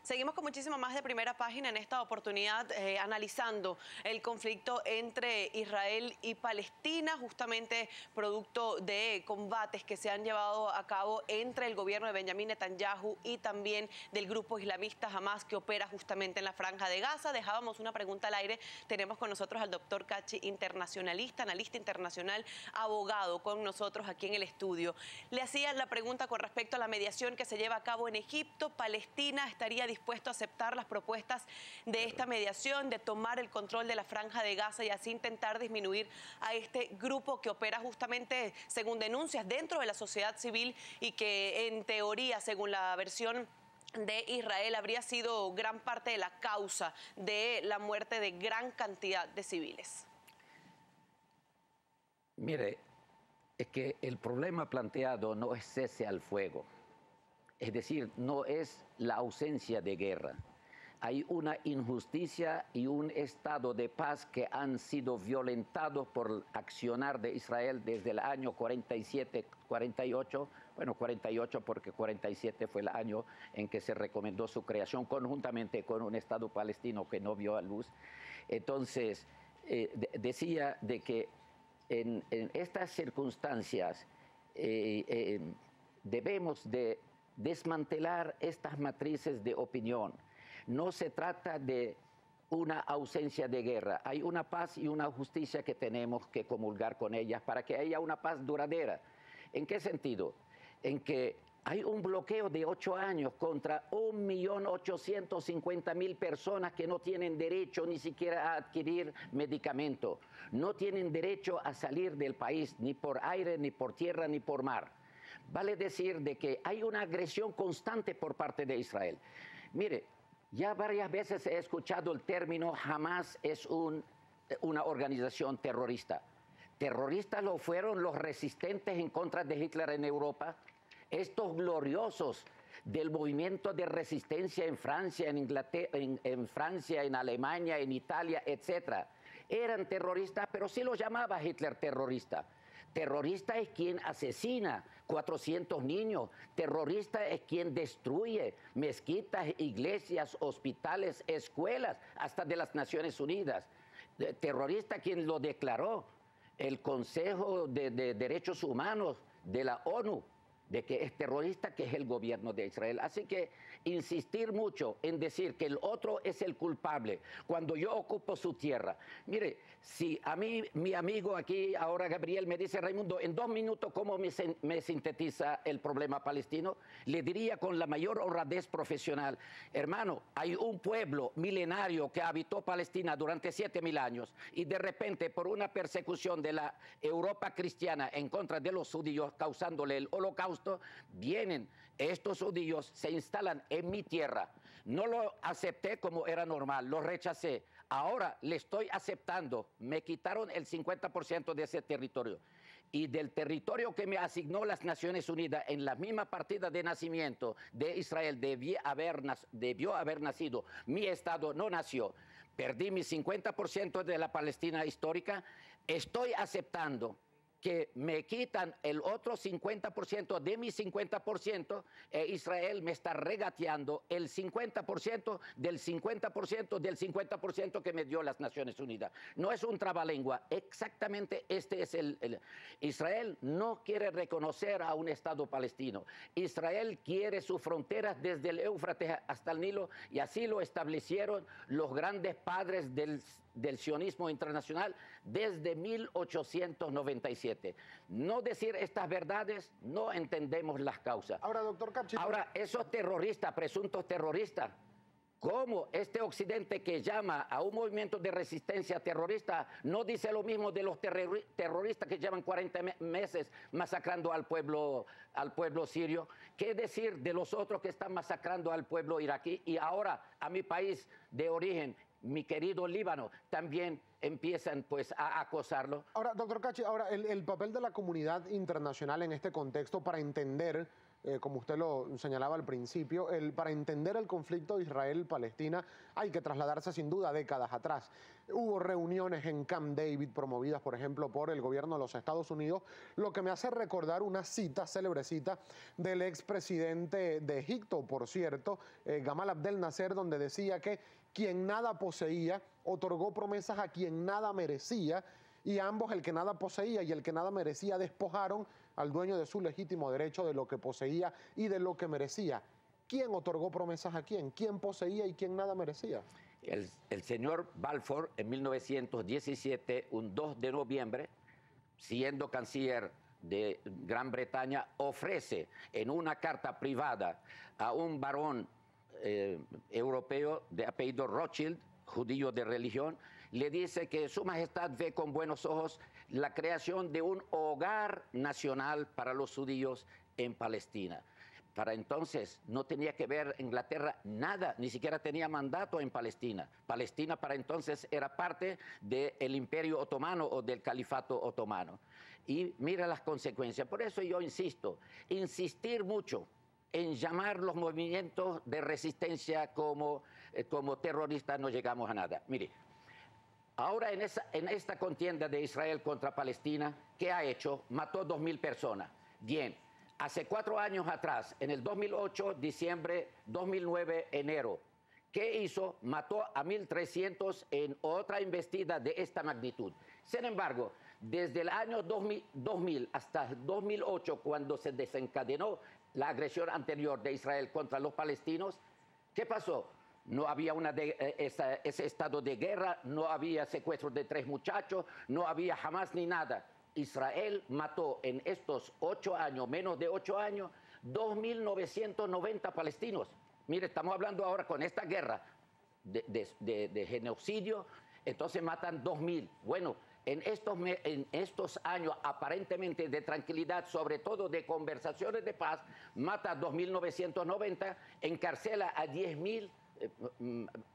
Seguimos con muchísimo más de Primera Página en esta oportunidad, analizando el conflicto entre Israel y Palestina, justamente producto de combates que se han llevado a cabo entre el gobierno de Benjamín Netanyahu y también del grupo islamista Hamas, que opera justamente en la Franja de Gaza. Dejábamos una pregunta al aire. Tenemos con nosotros al doctor Cachi, internacionalista, analista internacional, abogado, con nosotros aquí en el estudio. Le hacía la pregunta con respecto a la mediación que se lleva a cabo en Egipto. Palestina estaría dispuesto a aceptar las propuestas de esta mediación, de tomar el control de la Franja de Gaza y así intentar disminuir a este grupo que opera justamente, según denuncias, dentro de la sociedad civil y que en teoría, según la versión de Israel, habría sido gran parte de la causa de la muerte de gran cantidad de civiles. Mire, es que el problema planteado no es cese al fuego. Es decir, no es la ausencia de guerra. Hay una injusticia y un estado de paz que han sido violentados por el accionar de Israel desde el año 47, 48, bueno, 48 porque 47 fue el año en que se recomendó su creación conjuntamente con un Estado palestino que no vio a luz. Entonces, decía de que en estas circunstancias debemos de desmantelar estas matrices de opinión. No se trata de una ausencia de guerra. Hay una paz y una justicia que tenemos que comulgar con ellas para que haya una paz duradera. ¿En qué sentido? En que hay un bloqueo de 8 años contra 1.850.000 personas que no tienen derecho ni siquiera a adquirir medicamento. No tienen derecho a salir del país, ni por aire, ni por tierra, ni por mar. Vale decir de que hay una agresión constante por parte de Israel. Mire, ya varias veces he escuchado el término Hamas es una organización terrorista. Terroristas lo fueron los resistentes en contra de Hitler en Europa, estos gloriosos del movimiento de resistencia en Francia, en Inglaterra, en Francia, en Alemania, en Italia, etc. Eran terroristas, pero sí los llamaba Hitler terrorista. Terrorista es quien asesina 400 niños. Terrorista es quien destruye mezquitas, iglesias, hospitales, escuelas, hasta de las Naciones Unidas. Terrorista quien lo declaró el Consejo de Derechos Humanos de la ONU, de que es terrorista, que es el gobierno de Israel. Así que insistir mucho en decir que el otro es el culpable cuando yo ocupo su tierra. Mire, si a mí, mi amigo aquí, ahora Gabriel, me dice, Raimundo, en 2 minutos, ¿cómo me sintetiza el problema palestino? Le diría con la mayor honradez profesional, hermano, hay un pueblo milenario que habitó Palestina durante 7.000 años y de repente por una persecución de la Europa cristiana en contra de los judíos, causándole el holocausto, vienen estos judíos, se instalan en mi tierra. No lo acepté como era normal, lo rechacé. Ahora le estoy aceptando. Me quitaron el 50% de ese territorio. Y del territorio que me asignó las Naciones Unidas en la misma partida de nacimiento de Israel, debió haber nacido. Mi Estado no nació. Perdí mi 50% de la Palestina histórica. Estoy aceptando que me quitan el otro 50% de mi 50%, Israel me está regateando el 50% del 50% del 50% que me dio las Naciones Unidas. No es un trabalengua, exactamente este es Israel no quiere reconocer a un Estado palestino. Israel quiere sus fronteras desde el Éufrates hasta el Nilo y así lo establecieron los grandes padres del sionismo internacional desde 1897. No decir estas verdades, no entendemos las causas. Ahora, doctor Cachi. Ahora, esos terroristas, presuntos terroristas, ¿cómo este occidente que llama a un movimiento de resistencia terrorista no dice lo mismo de los terroristas que llevan 40 meses masacrando al pueblo sirio? ¿Qué decir de los otros que están masacrando al pueblo iraquí? Y ahora a mi país de origen, mi querido Líbano, también empiezan pues a acosarlo. Ahora, doctor Cachi, el papel de la comunidad internacional en este contexto para entender, como usted lo señalaba al principio, para entender el conflicto Israel-Palestina hay que trasladarse sin duda décadas atrás. Hubo reuniones en Camp David promovidas, por ejemplo, por el gobierno de los Estados Unidos, lo que me hace recordar una cita, célebre cita, del expresidente de Egipto, por cierto, Gamal Abdel Nasser, donde decía que quien nada poseía otorgó promesas a quien nada merecía, y ambos, el que nada poseía y el que nada merecía, despojaron al dueño de su legítimo derecho de lo que poseía y de lo que merecía. ¿Quién otorgó promesas a quién? ¿Quién poseía y quién nada merecía? El señor Balfour, en 1917, un 2 de noviembre, siendo canciller de Gran Bretaña, ofrece en una carta privada a un varón europeo de apellido Rothschild, judío de religión, le dice que Su Majestad ve con buenos ojos la creación de un hogar nacional para los judíos en Palestina. Para entonces no tenía que ver Inglaterra nada, ni siquiera tenía mandato en Palestina. Palestina para entonces era parte del Imperio Otomano o del Califato Otomano. Y mira las consecuencias. Por eso yo insisto, insistir mucho en llamar los movimientos de resistencia como terroristas, no llegamos a nada. Mire, ahora en esta contienda de Israel contra Palestina, ¿qué ha hecho? Mató 2.000 personas. Bien, hace 4 años atrás, en el 2008, diciembre, 2009, enero, ¿qué hizo? Mató a 1.300 en otra embestida de esta magnitud. Sin embargo, desde el año 2000 hasta 2008, cuando se desencadenó la agresión anterior de Israel contra los palestinos, ¿qué pasó? No había ese estado de guerra, no había secuestro de 3 muchachos, no había jamás ni nada. Israel mató en estos 8 años, menos de 8 años, 2.990 palestinos. Mire, estamos hablando ahora con esta guerra de genocidio, entonces matan 2.000. Bueno, en estos años aparentemente de tranquilidad, sobre todo de conversaciones de paz, mata 2.990, encarcela a 10.000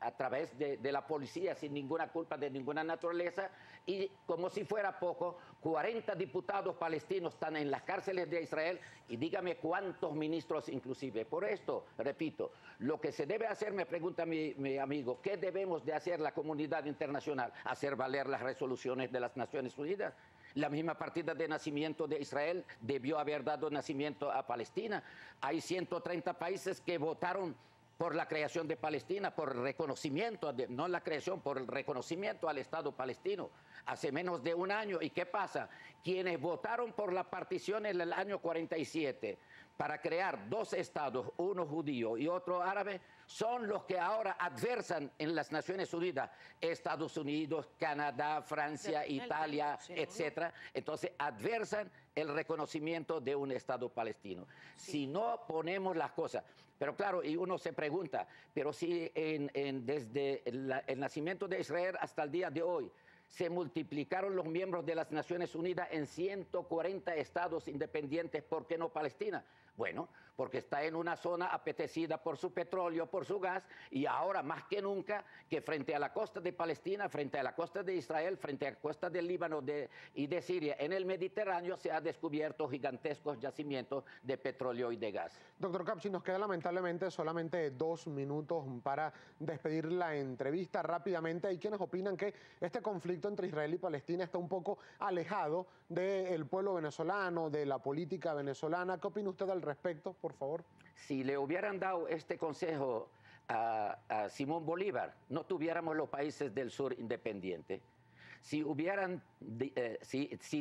a través de la policía sin ninguna culpa de ninguna naturaleza, y como si fuera poco, 40 diputados palestinos están en las cárceles de Israel, y dígame cuántos ministros inclusive. Por esto, repito, lo que se debe hacer, me pregunta mi amigo, ¿qué debemos de hacer la comunidad internacional? Hacer valer las resoluciones de las Naciones Unidas. La misma partida de nacimiento de Israel debió haber dado nacimiento a Palestina. Hay 130 países que votaron por la creación de Palestina, por el reconocimiento, no la creación, por el reconocimiento al Estado palestino, hace menos de un año. ¿Y qué pasa? Quienes votaron por la partición en el año 47 para crear 2 estados, uno judío y otro árabe, son los que ahora adversan en las Naciones Unidas, Estados Unidos, Canadá, Francia, Italia, etcétera. Entonces adversan el reconocimiento de un Estado palestino. Sí. Si no ponemos las cosas, pero claro, y uno se pregunta, pero si desde el nacimiento de Israel hasta el día de hoy se multiplicaron los miembros de las Naciones Unidas en 140 estados independientes, ¿por qué no Palestina? Bueno, porque está en una zona apetecida por su petróleo, por su gas, y ahora más que nunca que frente a la costa de Palestina, frente a la costa de Israel, frente a la costa del Líbano y de Siria, en el Mediterráneo se ha descubierto gigantescos yacimientos de petróleo y de gas. Doctor Capsi, nos queda lamentablemente solamente 2 minutos para despedir la entrevista rápidamente. Hay quienes opinan que este conflicto entre Israel y Palestina está un poco alejado del pueblo venezolano, de la política venezolana. ¿Qué opina usted al respecto, por favor? Si le hubieran dado este consejo a Simón Bolívar, no tuviéramos los países del sur independientes. Si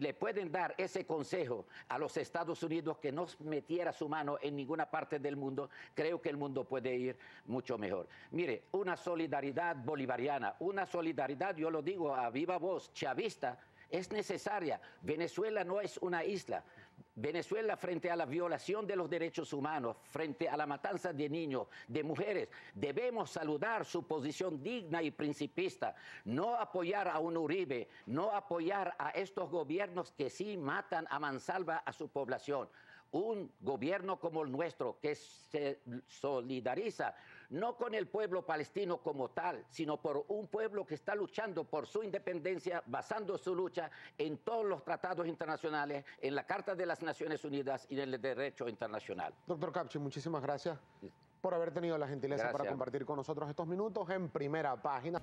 le pueden dar ese consejo a los Estados Unidos, que no metiera su mano en ninguna parte del mundo, creo que el mundo puede ir mucho mejor. Mire, una solidaridad bolivariana, una solidaridad, yo lo digo a viva voz, chavista, es necesaria. Venezuela no es una isla. Venezuela, frente a la violación de los derechos humanos, frente a la matanza de niños, de mujeres, debemos saludar su posición digna y principista, no apoyar a un Uribe, no apoyar a estos gobiernos que sí matan a mansalva a su población. Un gobierno como el nuestro, que se solidariza no con el pueblo palestino como tal, sino por un pueblo que está luchando por su independencia, basando su lucha en todos los tratados internacionales, en la Carta de las Naciones Unidas y en el derecho internacional. Doctor Capsi, muchísimas gracias por haber tenido la gentileza para compartir con nosotros estos minutos en Primera Página.